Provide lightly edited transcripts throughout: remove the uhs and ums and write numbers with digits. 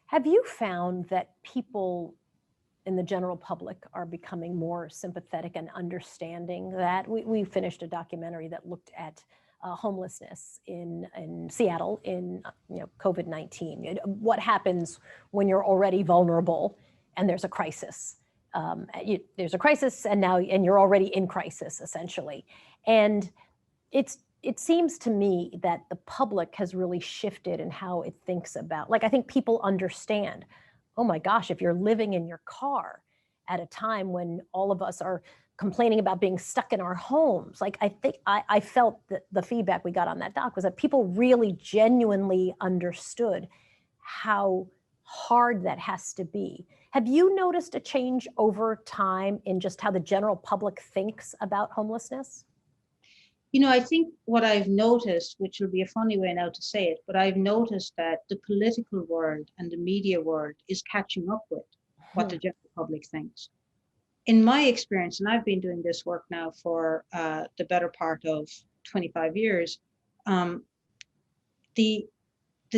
Have you found that people in the general public are becoming more sympathetic and understanding that? We finished a documentary that looked at homelessness in Seattle in COVID-19. What happens when you're already vulnerable and there's a crisis? There's a crisis, and you're already in crisis, essentially. And it seems to me that the public has really shifted in how it thinks about, like, I think people understand, oh my gosh, if you're living in your car at a time when all of us are complaining about being stuck in our homes, like, I think I felt that the feedback we got on that doc was that people really genuinely understood how hard that has to be. Have you noticed a change over time in just how the general public thinks about homelessness? I think what I've noticed, which will be a funny way now to say it, but I've noticed that the political world and the media world is catching up with what the general public thinks. In my experience, and I've been doing this work now for the better part of 25 years, the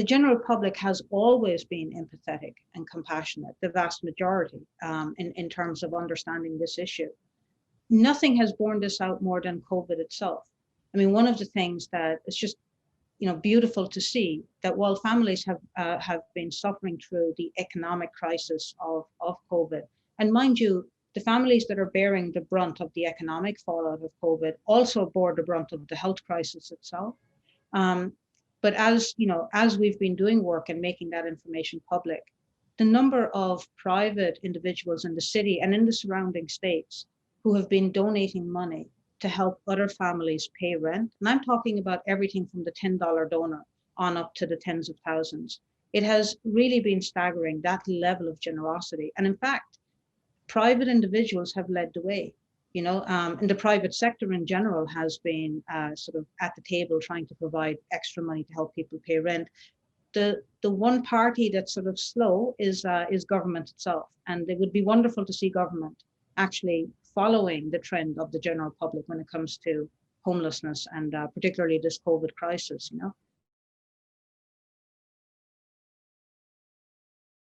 general public has always been empathetic and compassionate, the vast majority, in terms of understanding this issue. Nothing has borne this out more than COVID itself. I mean, one of the things that it's just, beautiful to see that while families have been suffering through the economic crisis of COVID, and mind you, the families that are bearing the brunt of the economic fallout of COVID also bore the brunt of the health crisis itself. But as we've been doing work and making that information public, the number of private individuals in the city and in the surrounding states who have been donating money to help other families pay rent. And I'm talking about everything from the $10 donor on up to the tens of thousands. It has really been staggering, that level of generosity. And in fact, private individuals have led the way. And the private sector in general has been sort of at the table trying to provide extra money to help people pay rent. The one party that's sort of slow is government itself. And it would be wonderful to see government actually following the trend of the general public when it comes to homelessness and particularly this COVID crisis.